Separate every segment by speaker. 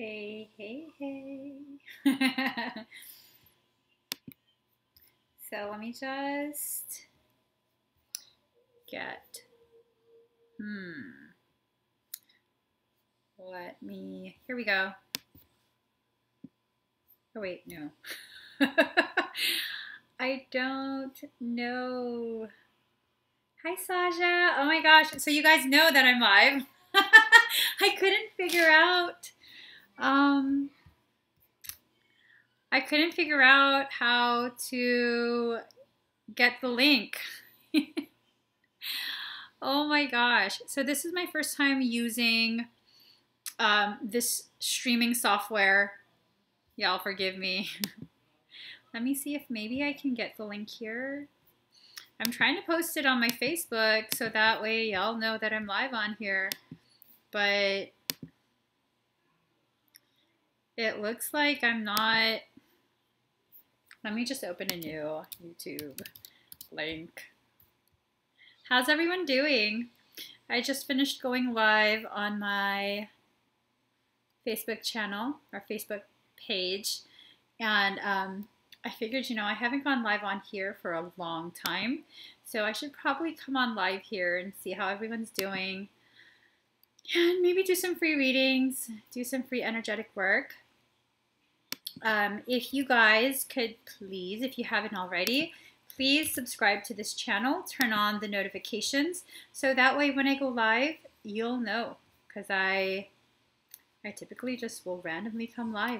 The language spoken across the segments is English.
Speaker 1: Hey, hey, hey. So let me just get, here we go. Oh, wait, no. I don't know. Hi, Sasha. Oh my gosh. So you guys know that I'm live. I couldn't figure out, um, how to get the link. Oh my gosh. So this is my first time using this streaming software. Y'all forgive me. Let me see if maybe I can get the link here. I'm trying to post it on my Facebook so that way y'all know that I'm live on here. But it looks like I'm not. Let me just open a new YouTube link. How's everyone doing? I just finished going live on my Facebook channel, our Facebook page, and I figured, I haven't gone live on here for a long time, so I should probably come on live here and see how everyone's doing, and maybe do some free readings, do some free energetic work. If you guys could please, if you haven't already, please subscribe to this channel, turn on the notifications, so that way when I go live, you'll know, because I typically just will randomly come live.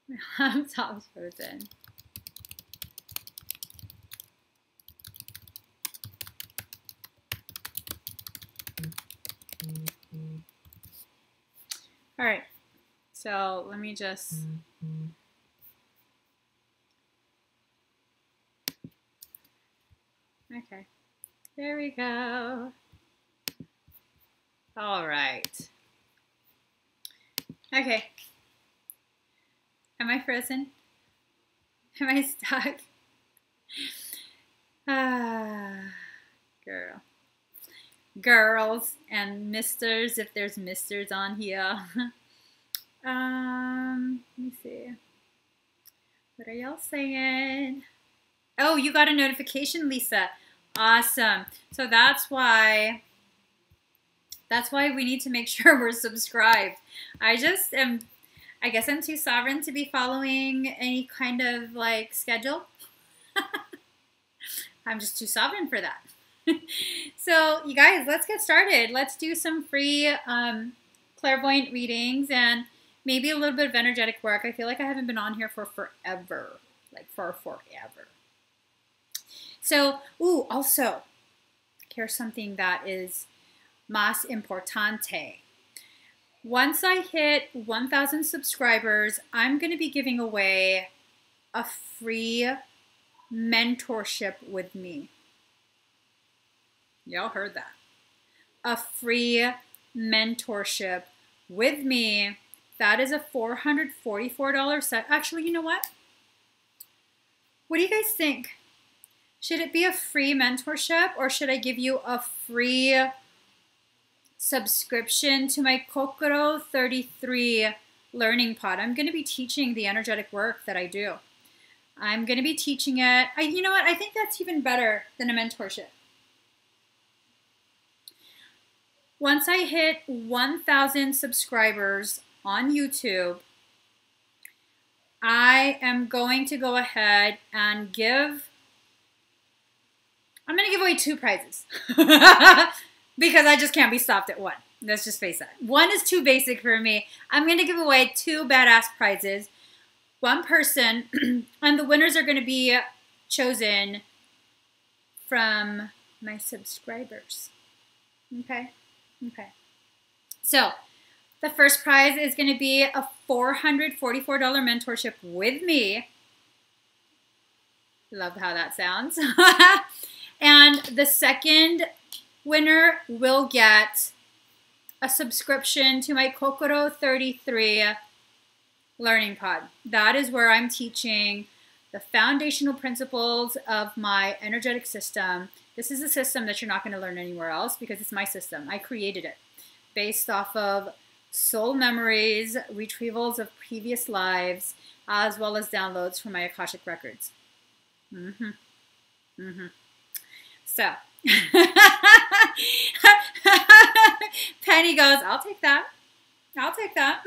Speaker 1: My laptop's frozen. All right, so let me just. Okay, there we go. All right. Okay. Am I frozen? Am I stuck? Girl. Girls and misters, if there's misters on here. Let me see. What are y'all saying? Oh, you got a notification, Lisa. Awesome. So that's why we need to make sure we're subscribed. I guess I'm too sovereign to be following any kind of like schedule. I'm just too sovereign for that. So you guys, let's get started. Let's do some free clairvoyant readings and maybe a little bit of energetic work. I feel like I haven't been on here for forever, like for forever. So, also, here's something that is más importante. Once I hit 1,000 subscribers, I'm going to be giving away a free mentorship with me. Y'all heard that. A free mentorship with me. That is a $444 set. Actually, you know what? What do you guys think? Should it be a free mentorship or should I give you a free subscription to my Kokoro 33 learning pod? I'm going to be teaching the energetic work that I do. I'm going to be teaching it. You know what? I think that's even better than a mentorship. Once I hit 1,000 subscribers on YouTube, I am going to go ahead and I'm going to give away 2 prizes because I just can't be stopped at 1. Let's just face it. 1 is too basic for me. I'm going to give away 2 badass prizes. 1 person, and the winners are going to be chosen from my subscribers. Okay? Okay. So, the first prize is going to be a $444 mentorship with me. Love how that sounds. And the second winner will get a subscription to my Kokoro 33 learning pod. That is where I'm teaching the foundational principles of my energetic system. This is a system that you're not going to learn anywhere else because it's my system. I created it. based off of soul memories, retrievals of previous lives, as well as downloads from my Akashic records. So, Penny goes, I'll take that. I'll take that.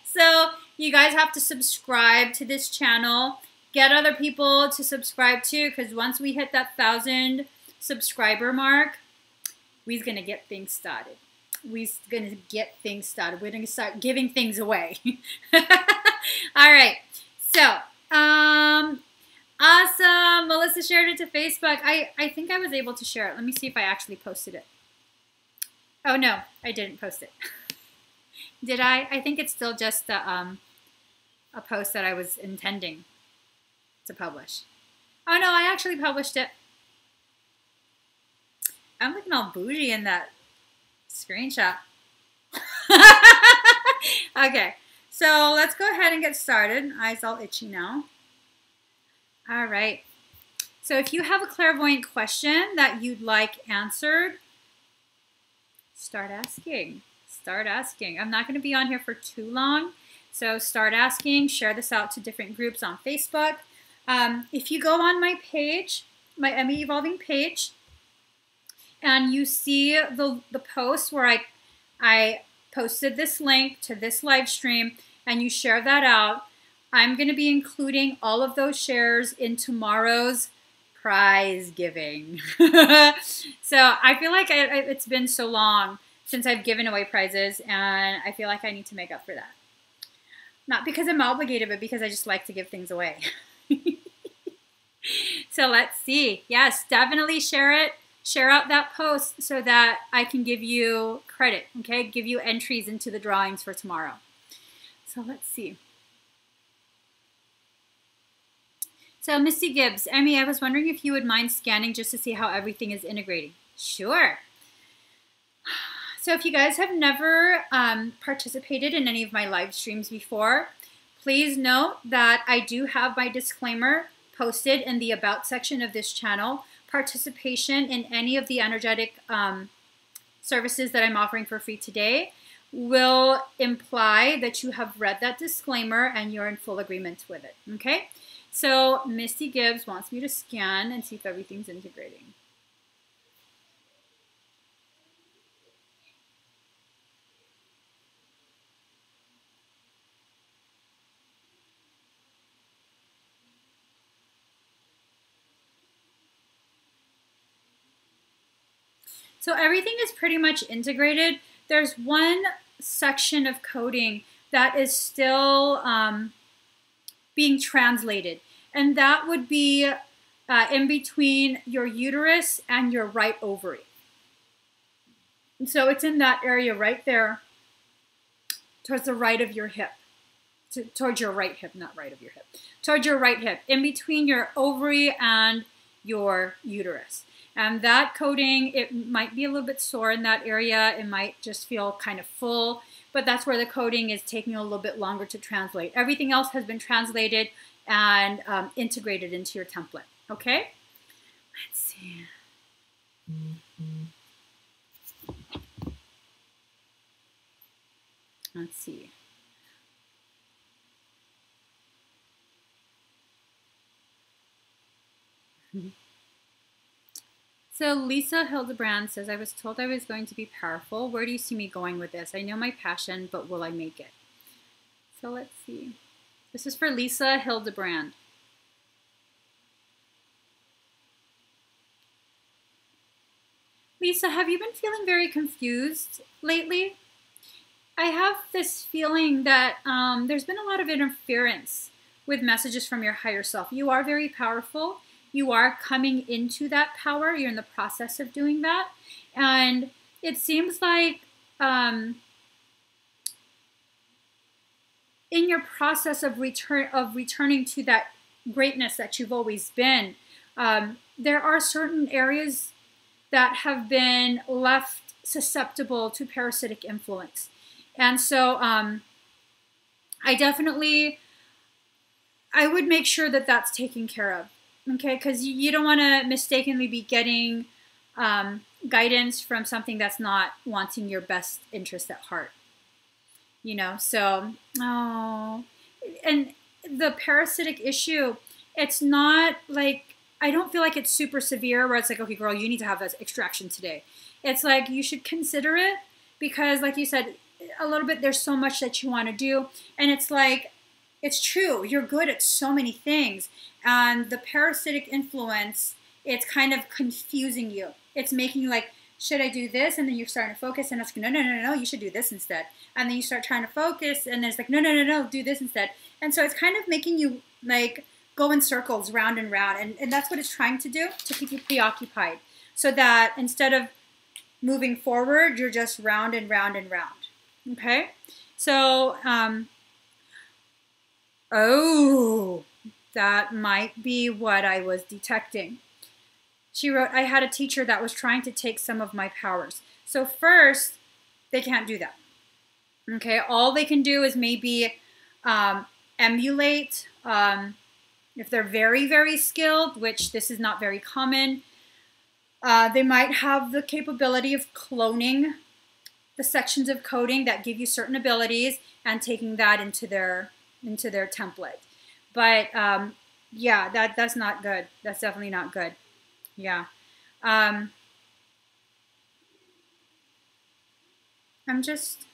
Speaker 1: So, you guys have to subscribe to this channel. Get other people to subscribe too, because once we hit that 1,000 subscriber mark, we're going to get things started. We're going to get things started. We're going to start giving things away. All right. So, awesome. Melissa shared it to Facebook. I think I was able to share it. Let me see if I actually posted it. Oh, no. I didn't post it. Did I? I think it's still just a post that I was intending to publish. Oh, no. I actually published it. I'm looking all bougie in that screenshot. Okay. So let's go ahead and get started. Eyes all itchy now. All right. So if you have a clairvoyant question that you'd like answered, start asking. Start asking. I'm not going to be on here for too long, so start asking. Share this out to different groups on Facebook. If you go on my page, my Emmie Evolving page, and you see the post where I posted this link to this live stream, and you share that out, I'm going to be including all of those shares in tomorrow's prize giving. So I feel like it's been so long since I've given away prizes, and I feel like I need to make up for that. Not because I'm obligated, but because I just like to give things away. So let's see. Yes, definitely share it. Share out that post so that I can give you credit, okay? Give you entries into the drawings for tomorrow. So let's see. So Misty Gibbs, Emmie, I was wondering if you would mind scanning just to see how everything is integrating. Sure. So if you guys have never participated in any of my live streams before, please note that I do have my disclaimer posted in the About section of this channel. Participation in any of the energetic services that I'm offering for free today will imply that you have read that disclaimer and you're in full agreement with it, okay? So Misty Gibbs wants me to scan and see if everything's integrating. So everything is pretty much integrated. There's one section of coding that is still being translated, and that would be in between your uterus and your right ovary. And so it's in that area right there, towards the right of your hip, towards your right hip, not right of your hip, towards your right hip, in between your ovary and your uterus. And that coding, it might be a little bit sore in that area. It might just feel kind of full, but that's where the coding is taking a little bit longer to translate. Everything else has been translated and integrated into your template. Okay? Let's see. Let's see. So Lisa Hildebrand says, I was told I was going to be powerful. Where do you see me going with this? I know my passion, but will I make it? So let's see. This is for Lisa Hildebrand. Lisa, have you been feeling very confused lately? I have this feeling that there's been a lot of interference with messages from your higher self. You are very powerful. You are coming into that power. You're in the process of doing that. And it seems like in your process of returning to that greatness that you've always been, there are certain areas that have been left susceptible to parasitic influence. And so I would make sure that that's taken care of. Okay, because you don't want to mistakenly be getting guidance from something that's not wanting your best interest at heart. You know, so, oh, and the parasitic issue, it's not like, I don't feel like it's super severe where it's like, okay, girl, you need to have this extraction today. It's like, you should consider it because, like you said, a little bit, there's so much that you want to do. And it's like, it's true. You're good at so many things. And the parasitic influence, it's kind of confusing you. It's making you like, should I do this? And then you're starting to focus and it's like, no, you should do this instead. And then you start trying to focus and then it's like, no, do this instead. And so it's kind of making you like go in circles round and round. And that's what it's trying to do, to keep you preoccupied. So that instead of moving forward, you're just round and round and round. Okay? So, oh, that might be what I was detecting. She wrote, I had a teacher that was trying to take some of my powers. So first, they can't do that. Okay, all they can do is maybe emulate, if they're very, very skilled, which this is not very common, they might have the capability of cloning the sections of coding that give you certain abilities and taking that into their template. But yeah, that's not good. That's definitely not good. Yeah. I'm just...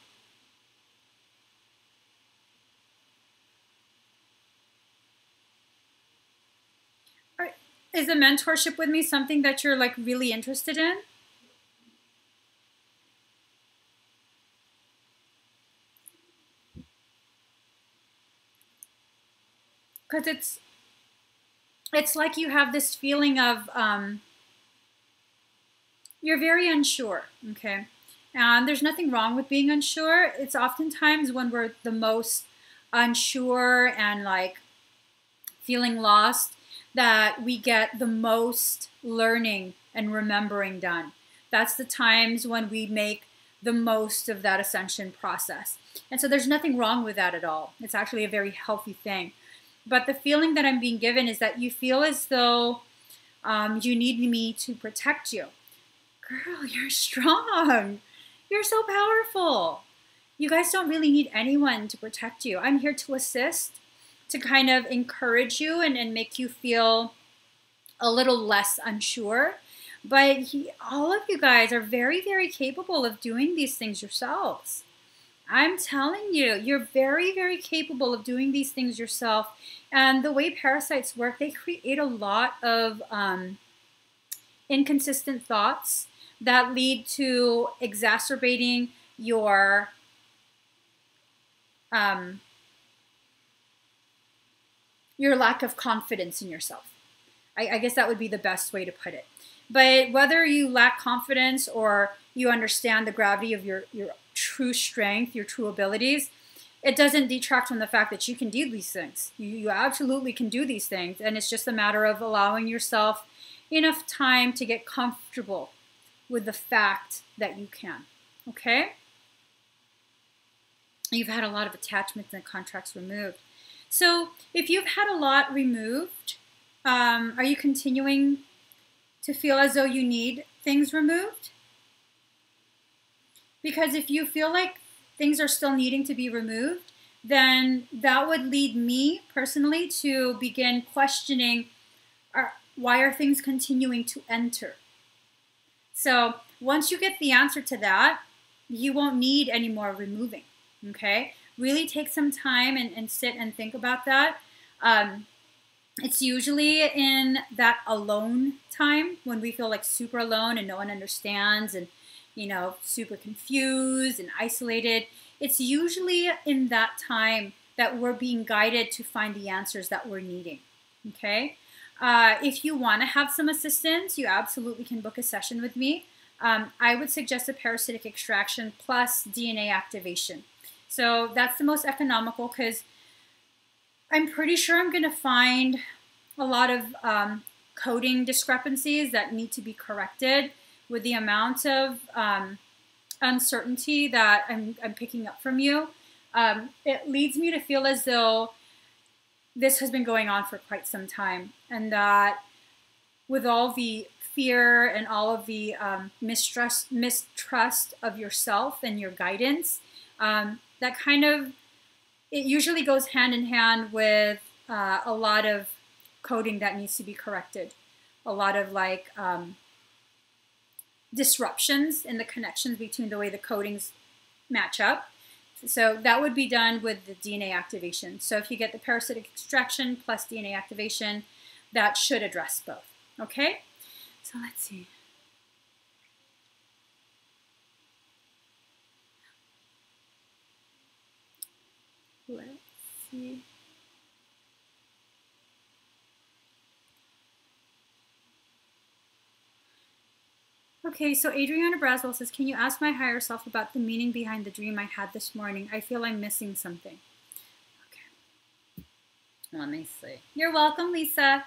Speaker 1: Is the mentorship with me something that you're like really interested in? Because it's like you have this feeling of you're very unsure, okay? And there's nothing wrong with being unsure. It's oftentimes when we're the most unsure and like feeling lost that we get the most learning and remembering done. That's the times when we make the most of that ascension process. And so there's nothing wrong with that at all. It's actually a very healthy thing. But the feeling that I'm being given is that you feel as though you need me to protect you. Girl, you're strong. You're so powerful. You guys don't really need anyone to protect you. I'm here to assist, to kind of encourage you and make you feel a little less unsure. But all of you guys are very, very capable of doing these things yourselves. I'm telling you, you're very, very capable of doing these things yourself. And the way parasites work, they create a lot of inconsistent thoughts that lead to exacerbating your lack of confidence in yourself. I guess that would be the best way to put it. But whether you lack confidence or you understand the gravity of your true strength, your true abilities, it doesn't detract from the fact that you can do these things. You absolutely can do these things. And it's just a matter of allowing yourself enough time to get comfortable with the fact that you can. Okay? You've had a lot of attachments and contracts removed. So if you've had a lot removed, are you continuing to feel as though you need things removed? Because if you feel like things are still needing to be removed, then that would lead me personally to begin questioning, why are things continuing to enter? So once you get the answer to that, you won't need any more removing, okay? Really take some time and sit and think about that. It's usually in that alone time when we feel like super alone and no one understands and, you know, super confused and isolated. It's usually in that time that we're being guided to find the answers that we're needing, okay? If you want to have some assistance, you absolutely can book a session with me. I would suggest a parasitic extraction plus DNA activation. So that's the most economical because I'm pretty sure I'm going to find a lot of coding discrepancies that need to be corrected with the amount of uncertainty that I'm picking up from you. It leads me to feel as though this has been going on for quite some time and that with all the fear and all of the mistrust of yourself and your guidance, that kind of, it usually goes hand in hand with a lot of coding that needs to be corrected. A lot of like disruptions in the connections between the way the codings match up. So that would be done with the DNA activation. So if you get the parasitic extraction plus DNA activation, that should address both. Okay? So let's see. Let's see. Okay, so Adriana Braswell says, can you ask my higher self about the meaning behind the dream I had this morning? I feel I'm missing something. Okay. Let me see. You're welcome, Lisa.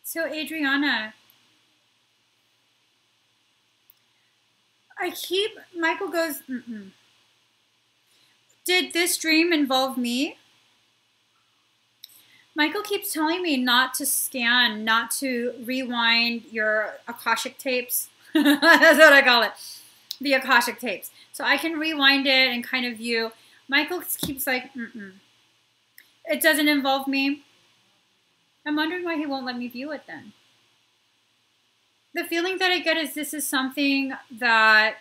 Speaker 1: So Adriana, Michael goes, Did this dream involve me? Michael keeps telling me not to scan, not to rewind your Akashic tapes. That's what I call it, the Akashic tapes. So I can rewind it and kind of view. Michael keeps like, it doesn't involve me. I'm wondering why he won't let me view it then. The feeling that I get is this is something that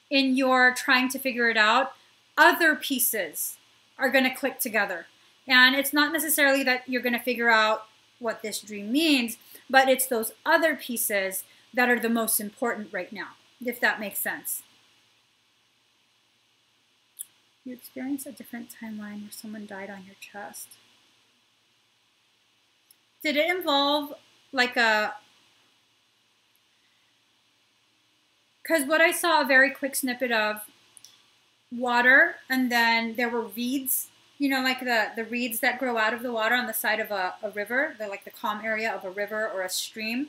Speaker 1: in your trying to figure it out, other pieces are going to click together. And it's not necessarily that you're going to figure out what this dream means, but it's those other pieces that are the most important right now, if that makes sense. You experience a different timeline where someone died on your chest. Did it involve like a... Because what I saw a very quick snippet of water, and then there were reeds, you know, like the reeds that grow out of the water on the side of a river, like the calm area of a river or a stream.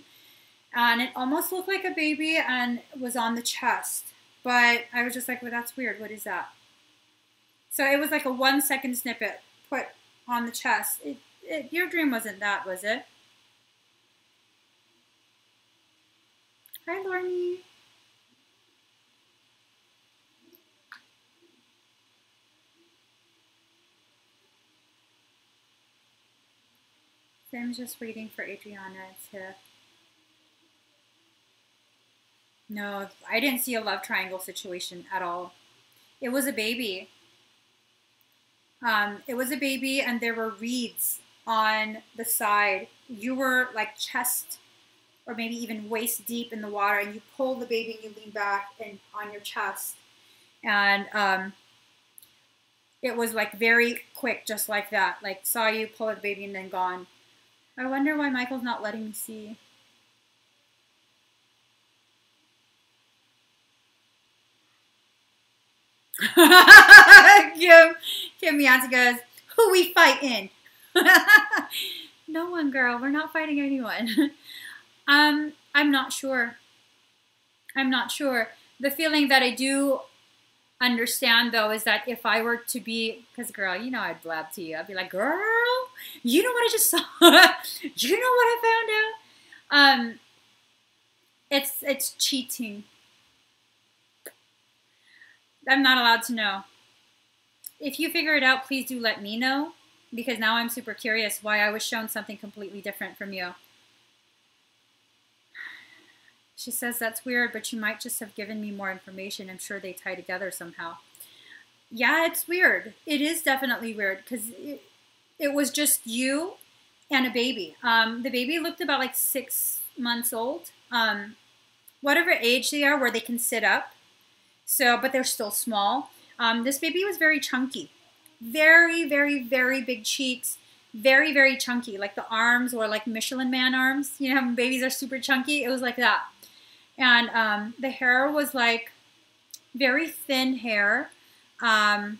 Speaker 1: And it almost looked like a baby and was on the chest. But I was just like, well, that's weird. What is that? So it was like a 1 second snippet put on the chest. Your dream wasn't that, was it? Hi, Lorne. So I'm just waiting for Adriana to... No, I didn't see a love triangle situation at all. It was a baby. It was a baby, and there were reeds on the side. You were like chest or maybe even waist deep in the water, and you pull the baby and you lean back and on your chest. And it was like very quick, just like that. Like saw you, pull the baby, and then gone. I wonder why Michael's not letting me see. Kim Yancey goes, who we fighting? No one, girl. We're not fighting anyone. I'm not sure. I'm not sure. The feeling that I do understand, though, is that if I were to be, because, girl, you know I'd blab to you. I'd be like, girl, you know what I just saw? You know what I found out? It's cheating. I'm not allowed to know. If you figure it out, please do let me know, because now I'm super curious why I was shown something completely different from you. She says, that's weird, but you might just have given me more information. I'm sure they tie together somehow. Yeah, it's weird. It is definitely weird, because it was just you and a baby. The baby looked about like 6 months old. Whatever age they are, where they can sit up. So, but they're still small. This baby was very chunky. Very, very, very big cheeks. Very, very chunky. Like the arms were like Michelin Man arms. You know how babies are super chunky? It was like that. And the hair was like very thin hair. I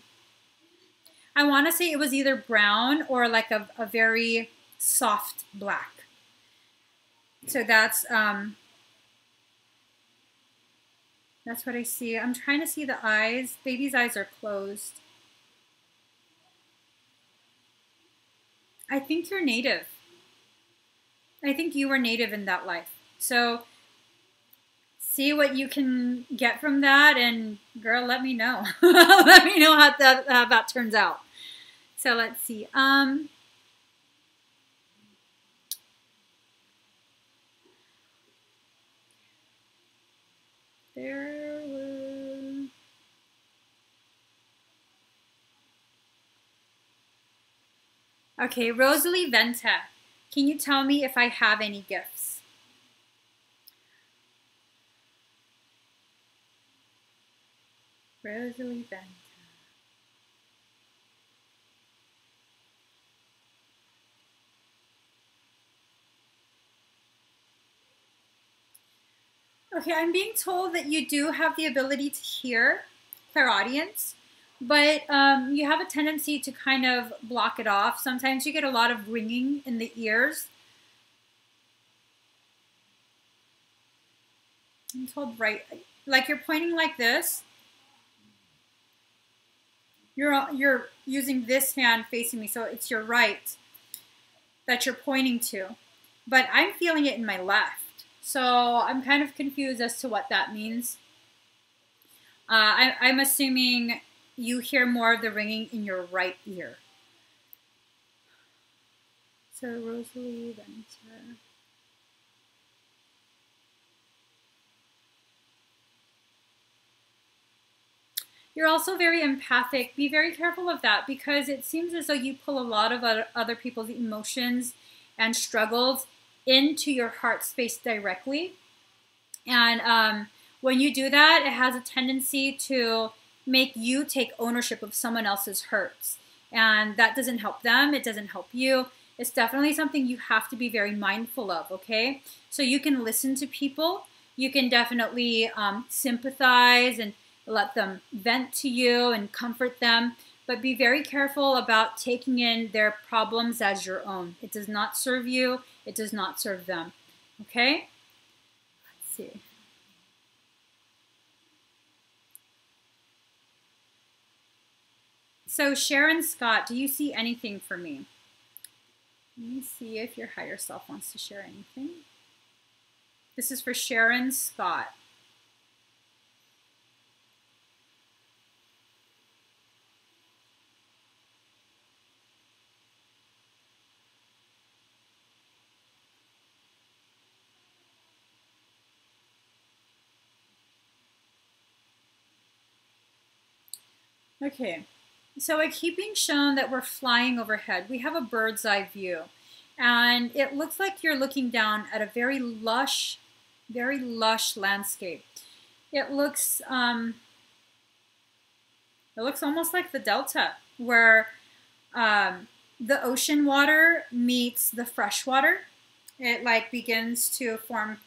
Speaker 1: want to say it was either brown or like a very soft black. So that's what I see. I'm trying to see the eyes. Baby's eyes are closed. I think you're native. I think you were native in that life. So see what you can get from that, and girl, let me know. Let me know how that turns out. So let's see. There was... Okay, Rosalie Venta. Can you tell me if I have any gifts? Rosalie Venta. Okay, I'm being told that you do have the ability to hear, clairaudience, but you have a tendency to kind of block it off. Sometimes you get a lot of ringing in the ears. I'm told right, like you're pointing like this. You're using this hand facing me, so it's your right that you're pointing to. But I'm feeling it in my left. So I'm kind of confused as to what that means. I'm assuming you hear more of the ringing in your right ear. So Rosalie Venter. You're also very empathic. Be very careful of that, because it seems as though you pull a lot of other people's emotions and struggles into your heart space directly. And when you do that, it has a tendency to make you take ownership of someone else's hurts. And that doesn't help them. It doesn't help you. It's definitely something you have to be very mindful of, okay? So you can listen to people. You can definitely sympathize and let them vent to you and comfort them. But be very careful about taking in their problems as your own. It does not serve you. It does not serve them. Okay? Let's see. So Sharon Scott, do you see anything for me? Let me see if your higher self wants to share anything. This is for Sharon Scott. Okay, so I keep being shown that we're flying overhead. We have a bird's eye view, and it looks like you're looking down at a very lush landscape. It looks almost like the Delta, where the ocean water meets the fresh water. It like begins to form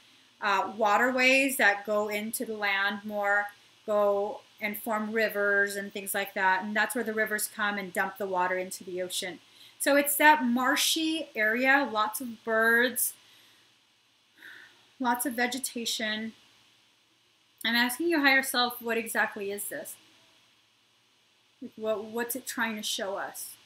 Speaker 1: waterways that go into the land more, go and form rivers and things like that. And that's where the rivers come and dump the water into the ocean. So it's that marshy area, lots of birds, lots of vegetation. I'm asking your higher self, what exactly is this? What's it trying to show us?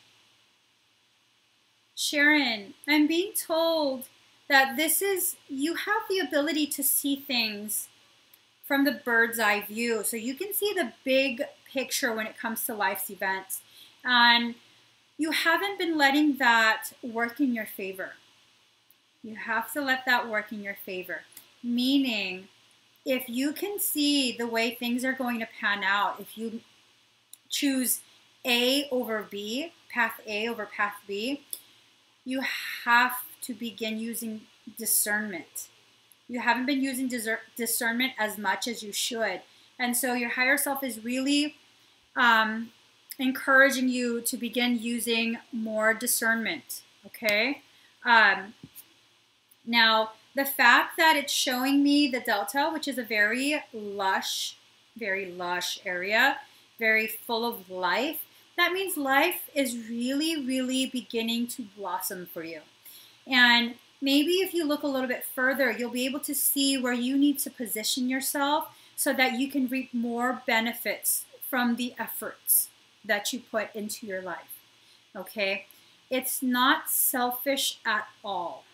Speaker 1: Sharon, I'm being told that this is, you have the ability to see things from the bird's eye view. So you can see the big picture when it comes to life's events. And you haven't been letting that work in your favor. You have to let that work in your favor. Meaning, if you can see the way things are going to pan out, if you choose A over B, path A over path B, you have to begin using discernment. You haven't been using discernment as much as you should. And so your higher self is really encouraging you to begin using more discernment, okay? Now, the fact that it's showing me the Delta, which is a very lush area, very full of life, that means life is really, really beginning to blossom for you. And maybe if you look a little bit further, you'll be able to see where you need to position yourself so that you can reap more benefits from the efforts that you put into your life. Okay? It's not selfish at all.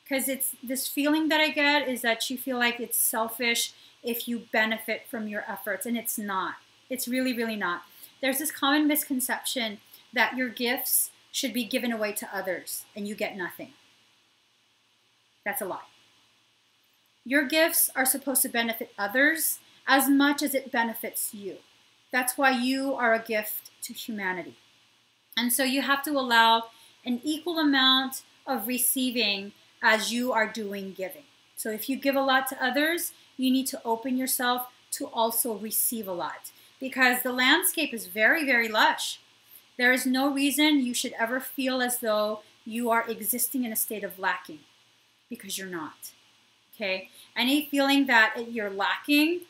Speaker 1: Because it's this feeling that I get is that you feel like it's selfish if you benefit from your efforts, and it's not. It's really, really not. There's this common misconception that your gifts should be given away to others and you get nothing. That's a lie. Your gifts are supposed to benefit others as much as it benefits you. That's why you are a gift to humanity. And so you have to allow an equal amount of receiving as you are doing giving. So if you give a lot to others, you need to open yourself to also receive a lot, because the landscape is very, very lush. There is no reason you should ever feel as though you are existing in a state of lacking, because you're not. Okay? Any feeling that you're lacking,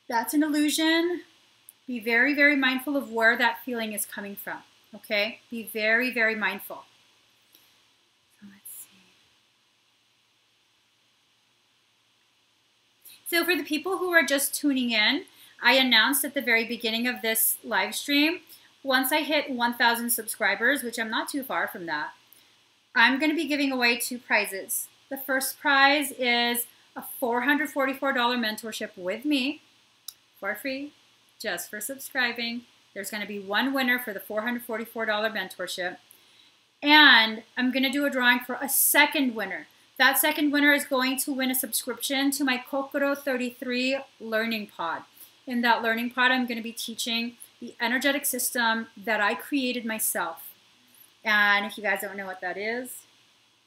Speaker 1: that's an illusion. Be very, very mindful of where that feeling is coming from. Okay? Be very, very mindful. So for the people who are just tuning in, I announced at the very beginning of this live stream, once I hit 1,000 subscribers, which I'm not too far from that, I'm going to be giving away 2 prizes. The first prize is a $444 mentorship with me for free, just for subscribing. There's going to be 1 winner for the $444 mentorship. And I'm going to do a drawing for a second winner. That second winner is going to win a subscription to my Kokoro 33 learning pod. In that learning pod, I'm going to be teaching the energetic system that I created myself. And if you guys don't know what that is,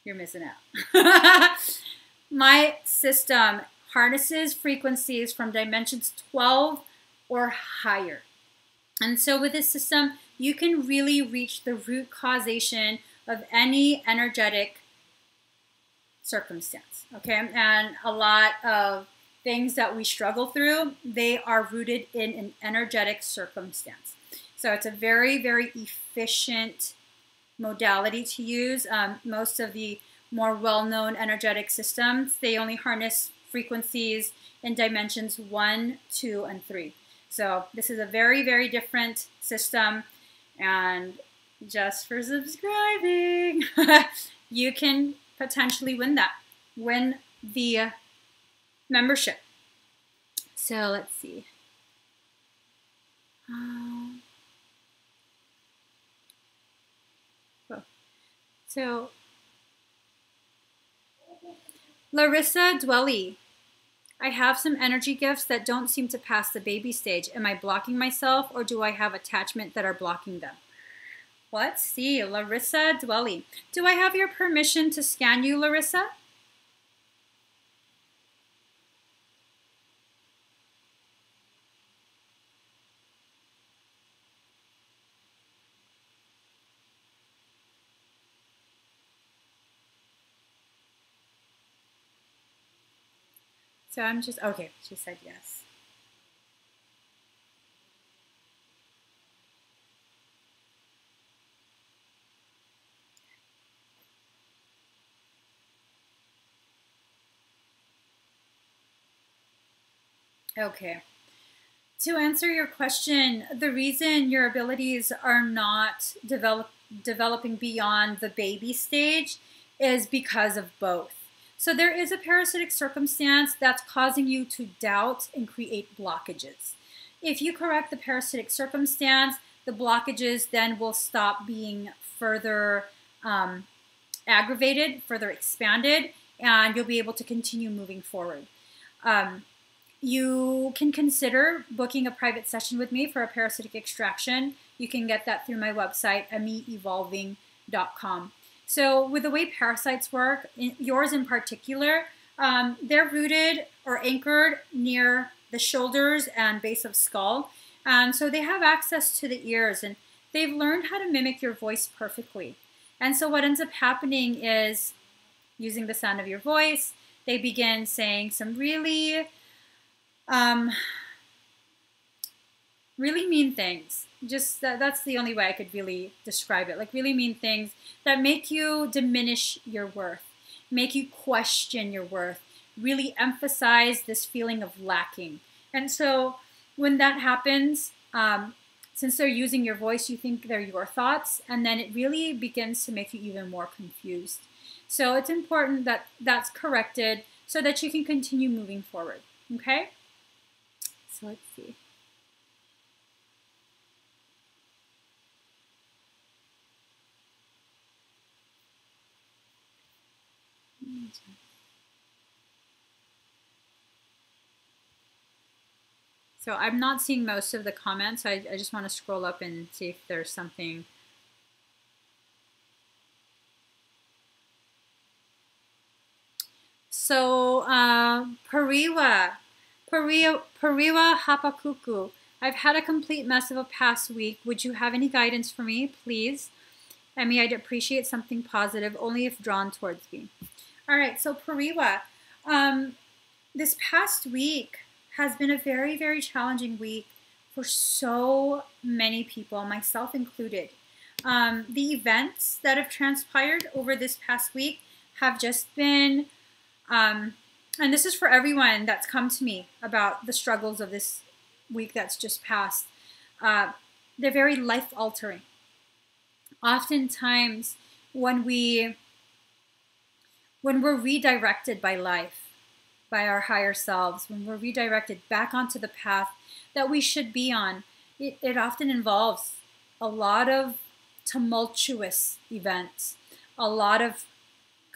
Speaker 1: you're missing out. My system harnesses frequencies from dimensions 12 or higher. And so with this system, you can really reach the root causation of any energetic circumstance, okay? And a lot of things that we struggle through, they are rooted in an energetic circumstance. So it's a very, very efficient modality to use. Most of the more well-known energetic systems, they only harness frequencies in dimensions 1, 2, and 3. So this is a very, very different system, and just for subscribing, you can potentially win the membership. So let's see. So Larissa Dwelly, I have some energy gifts that don't seem to pass the baby stage. Am I blocking myself, or do I have attachment that are blocking them? Let's see, Larissa Dwelly. Do I have your permission to scan you, Larissa? So I'm just, okay, she said yes. Okay. To answer your question, the reason your abilities are not developing beyond the baby stage is because of both. So there is a parasitic circumstance that's causing you to doubt and create blockages. If you correct the parasitic circumstance, the blockages then will stop being further aggravated, further expanded, and you'll be able to continue moving forward. You can consider booking a private session with me for a parasitic extraction. You can get that through my website, emmieevolving.com. So with the way parasites work, yours in particular, they're rooted or anchored near the shoulders and base of skull. So they have access to the ears, and they've learned how to mimic your voice perfectly. And so what ends up happening is, using the sound of your voice, they begin saying some really really mean things. Just that's the only way I could really describe it. Like really mean things that make you diminish your worth, make you question your worth, really emphasize this feeling of lacking. And so when that happens, since they're using your voice, you think they're your thoughts, and then it really begins to make you even more confused. So it's important that that's corrected so that you can continue moving forward. Okay? So let's see. So I'm not seeing most of the comments. I just want to scroll up and see if there's something. So Pariwa Hapakuku. I've had a complete mess of a past week. Would you have any guidance for me, please? Emmie, I'd appreciate something positive, only if drawn towards me. All right, so Pariwa, this past week has been a very, very challenging week for so many people, myself included. The events that have transpired over this past week have just been, and this is for everyone that's come to me about the struggles of this week that's just passed. They're very life-altering. Oftentimes, when we're redirected by life, by our higher selves, when we're redirected back onto the path that we should be on, it often involves a lot of tumultuous events, a lot of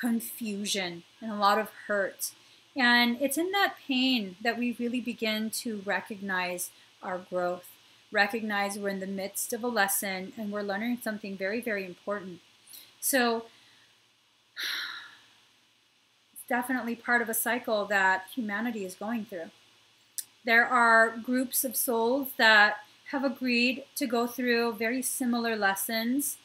Speaker 1: confusion, and a lot of hurt. And it's in that pain that we really begin to recognize our growth, recognize we're in the midst of a lesson and we're learning something very, very important. So definitely part of a cycle that humanity is going through. There are groups of souls that have agreed to go through very similar lessons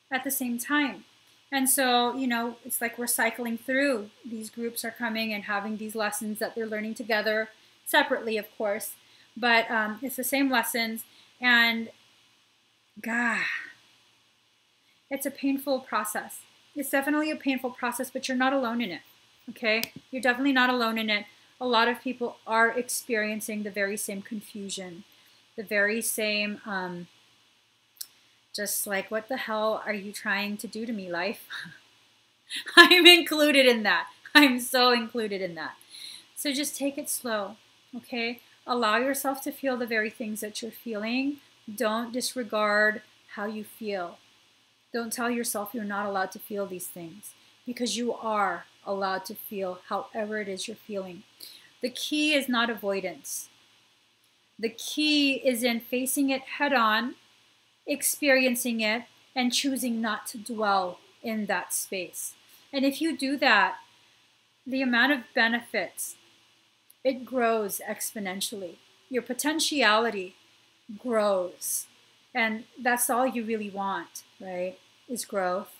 Speaker 1: at the same time. And so, you know, it's like we're cycling through. These groups are coming and having these lessons that they're learning together, separately, of course. But it's the same lessons. And, God, it's a painful process. It's definitely a painful process, but you're not alone in it. Okay? You're definitely not alone in it. A lot of people are experiencing the very same confusion, the very same, just like, what the hell are you trying to do to me, life? I'm included in that. I'm so included in that. So just take it slow, okay? Allow yourself to feel the very things that you're feeling. Don't disregard how you feel. Don't tell yourself you're not allowed to feel these things, because you are allowed to feel however it is you're feeling. The key is not avoidance. The key is in facing it head on, experiencing it, and choosing not to dwell in that space. And if you do that, the amount of benefits, it grows exponentially. Your potentiality grows. And that's all you really want, right? Is growth.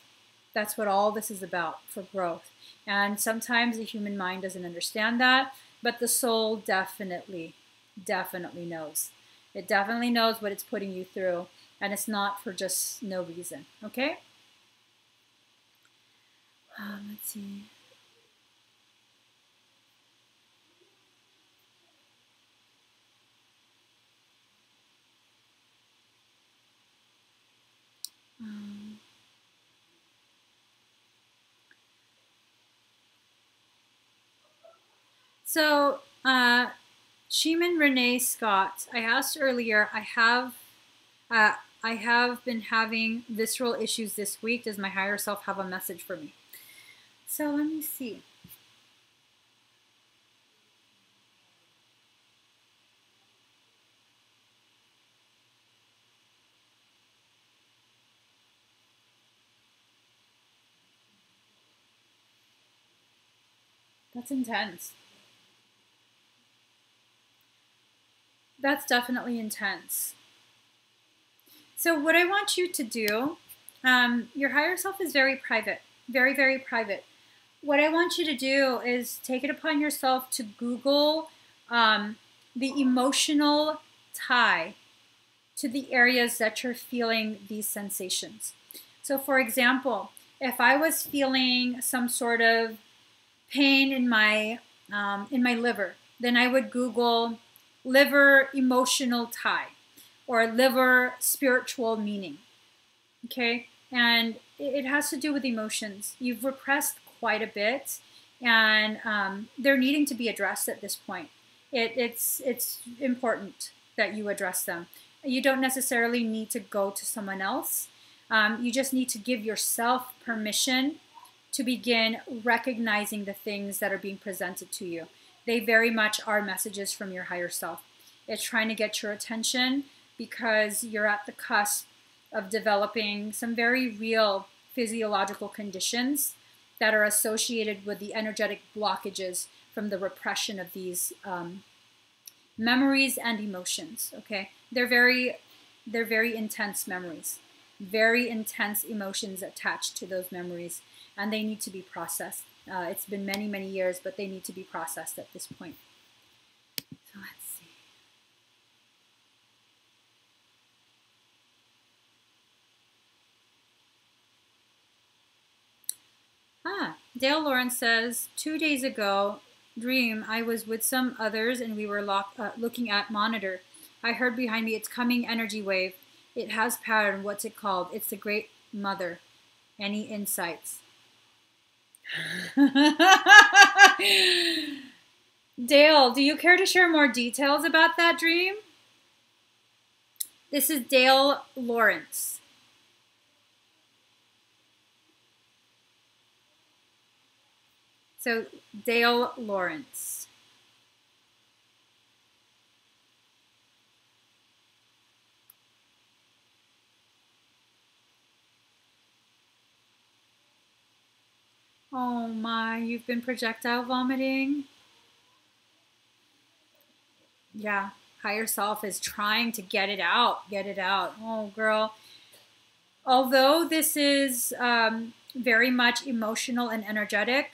Speaker 1: That's what all this is about, for growth. And sometimes the human mind doesn't understand that, but the soul definitely knows. It definitely knows what it's putting you through, and it's not for just no reason, okay? Let's see. So, Sheeman Renee Scott, I asked earlier, I have been having visceral issues this week. Does my higher self have a message for me? So let me see. That's intense. That's definitely intense. So what I want you to do, your higher self is very private, very, very private. What I want you to do is take it upon yourself to Google the emotional tie to the areas that you're feeling these sensations. So for example, if I was feeling some sort of pain in my liver, then I would Google liver emotional tie or liver spiritual meaning. Okay, and it has to do with emotions. You've repressed quite a bit, and they're needing to be addressed at this point. It's important that you address them. You don't necessarily need to go to someone else. You just need to give yourself permission to begin recognizing the things that are being presented to you. They very much are messages from your higher self. It's trying to get your attention because you're at the cusp of developing some very real physiological conditions that are associated with the energetic blockages from the repression of these memories and emotions. Okay, they're very intense memories, very intense emotions attached to those memories, and they need to be processed. It's been many years, but they need to be processed at this point. So let's see. Dale Lawrence says, 2 days ago, dream, I was with some others and we were looking at monitor. I heard behind me, it's coming energy wave. It has pattern. What's it called? It's the Great Mother. Any insights? Dale, do you care to share more details about that dream? This is Dale Lawrence. So, Dale Lawrence. Oh my, you've been projectile vomiting? Yeah, higher self is trying to get it out, get it out. Oh, girl. Although this is very much emotional and energetic,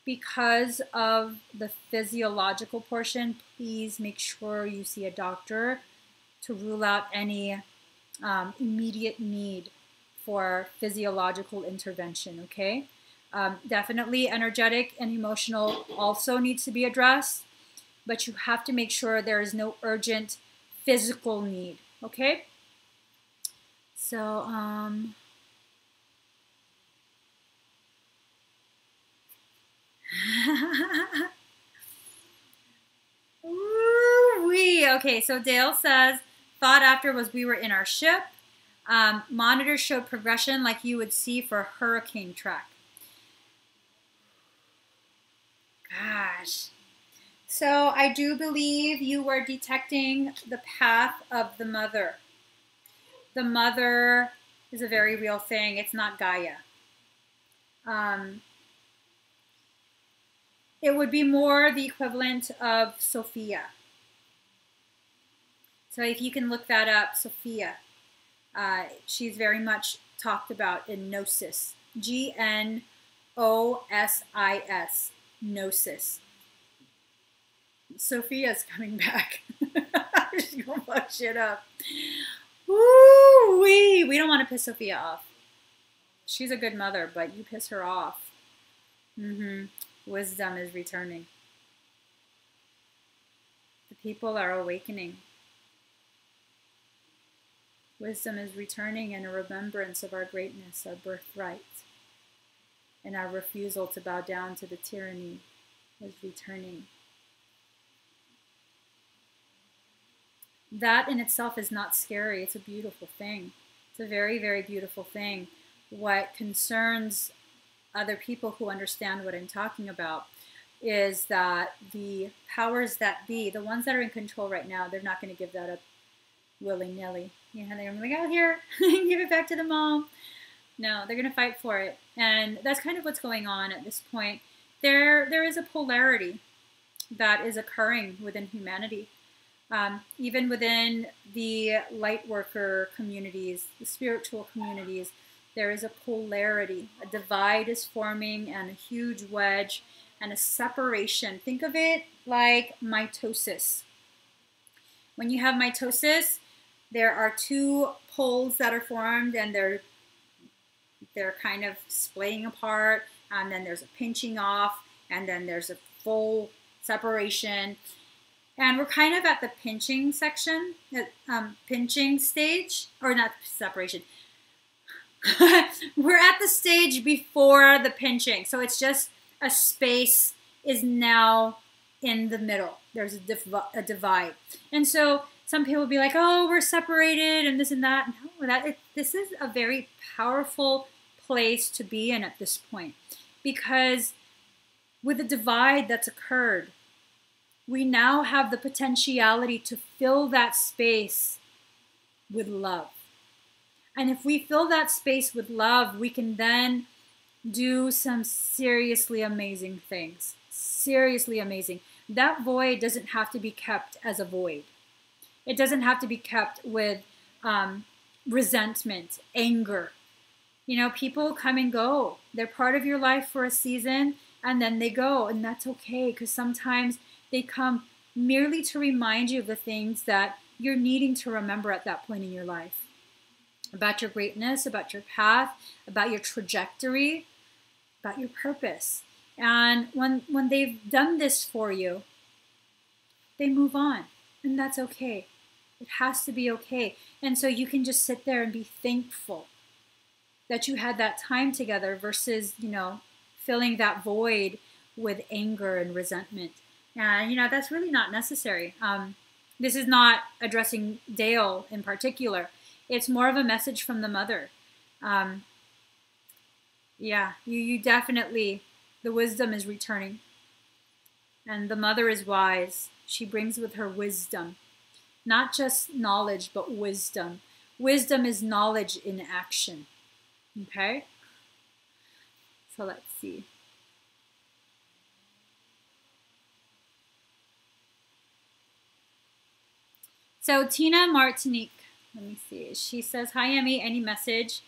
Speaker 1: because of the physiological portion, please make sure you see a doctor to rule out any immediate need for physiological intervention, okay? Definitely energetic and emotional also needs to be addressed, but you have to make sure there is no urgent physical need, okay? So, Ooh-wee. Okay, so Dale says, thought after was we were in our ship. Monitors showed progression like you would see for a hurricane track. Gosh. So I do believe you were detecting the path of the mother. The mother is a very real thing. It's not Gaia. It would be more the equivalent of Sophia. So if you can look that up, Sophia. She's very much talked about in Gnosis. Gnosis. Gnosis. Sophia's coming back. She's gonna fuck shit up. Woo-wee. We don't want to piss Sophia off. She's a good mother, but you piss her off. Wisdom is returning. The people are awakening. Wisdom is returning in a remembrance of our greatness, our birthright, and our refusal to bow down to the tyranny is returning. That in itself is not scary. It's a beautiful thing. It's a very beautiful thing. What concerns other people who understand what I'm talking about is that the powers that be, the ones that are in control right now, they're not going to give that up willy-nilly. You know, they're like, oh, here, give it back to the mom. No, they're going to fight for it. And that's kind of what's going on at this point. There is a polarity that is occurring within humanity. Even within the light worker communities, the spiritual communities, there is a polarity. A divide is forming and a huge wedge and a separation. Think of it like mitosis. When you have mitosis, there are two poles that are formed, and they're kind of splaying apart, and then there's a pinching off, and then there's a full separation. And we're kind of at the pinching section, pinching stage, or not separation. We're at the stage before the pinching. So it's just a space is now in the middle. There's a divide. And so some people will be like, oh, we're separated and this and that. No, this is a very powerful place to be in at this point. Because with the divide that's occurred, we now have the potentiality to fill that space with love. And if we fill that space with love, we can then do some seriously amazing things. Seriously amazing. That void doesn't have to be kept as a void. It doesn't have to be kept with resentment, anger. You know, people come and go. They're part of your life for a season, and then they go, and that's okay, because sometimes they come merely to remind you of the things that you're needing to remember at that point in your life. About your greatness, about your path, about your trajectory, about your purpose. And when they've done this for you, they move on. And that's okay. It has to be okay. And so you can just sit there and be thankful that you had that time together versus, you know, filling that void with anger and resentment. And, you know, that's really not necessary. This is not addressing Dale in particular. It's more of a message from the mother. Yeah, you definitely, the wisdom is returning. And the mother is wise. She brings with her wisdom. Not just knowledge, but wisdom. Wisdom is knowledge in action. Okay? So let's see. So Tina Martinique, let me see. She says, hi, Emmie, any message,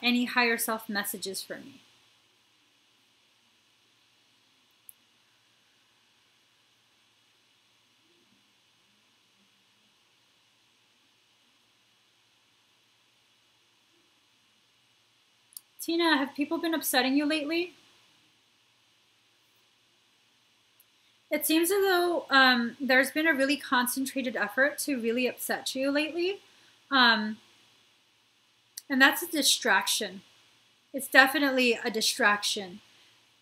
Speaker 1: any higher self messages for me? Tina, have people been upsetting you lately? It seems as though there's been a really concentrated effort to really upset you lately. And that's a distraction. It's definitely a distraction.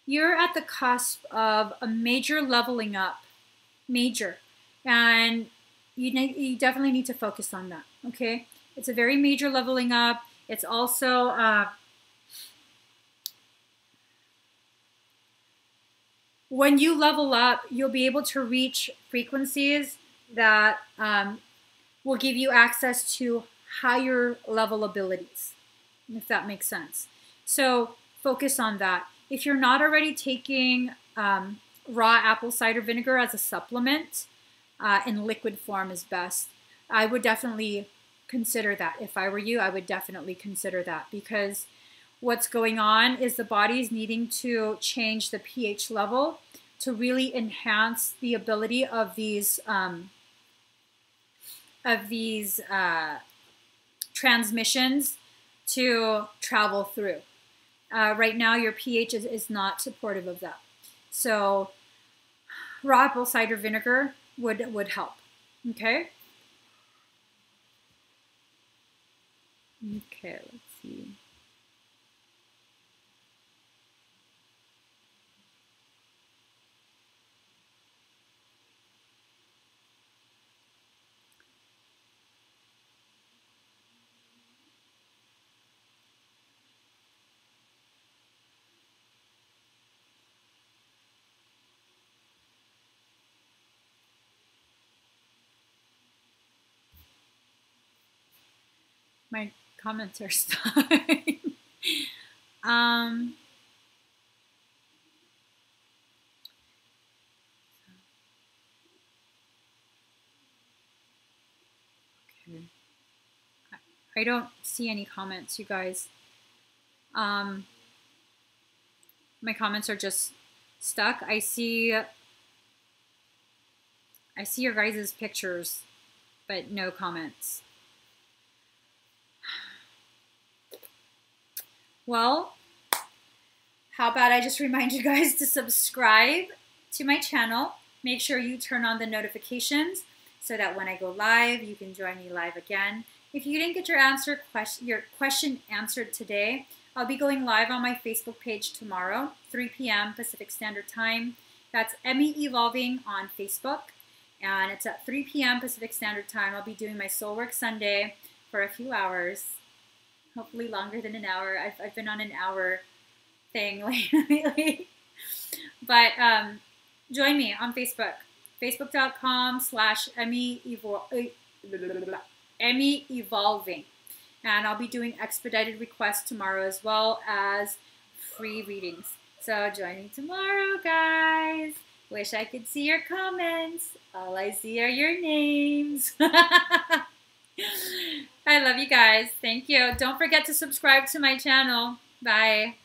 Speaker 1: You're at the cusp of a major leveling up. Major. And you definitely need to focus on that, okay? It's a very major leveling up. It's also... when you level up, you'll be able to reach frequencies that will give you access to higher level abilities, if that makes sense. So focus on that. If you're not already taking raw apple cider vinegar as a supplement, in liquid form is best, I would definitely consider that. If I were you, I would definitely consider that, because what's going on is the body's needing to change the pH level to really enhance the ability of these transmissions to travel through. Right now, your pH is not supportive of that. So raw apple cider vinegar would help. Okay? Okay, let's see. My comments are stuck. Okay. I don't see any comments, you guys. My comments are just stuck. I see your guys' pictures, but no comments. Well, how about I just remind you guys to subscribe to my channel. Make sure you turn on the notifications so that when I go live, you can join me live again. If you didn't get your question answered today, I'll be going live on my Facebook page tomorrow, 3 p.m. Pacific Standard Time. That's Emmie Evolving on Facebook. And it's at 3 p.m. Pacific Standard Time. I'll be doing my Soul Work Sunday for a few hours, hopefully longer than an hour. I've been on an hour thing lately. But join me on Facebook, facebook.com/Emmie Evolving. And I'll be doing expedited requests tomorrow as well as free readings. So join me tomorrow, guys. Wish I could see your comments. All I see are your names. I love you guys. Thank you. Don't forget to subscribe to my channel. Bye.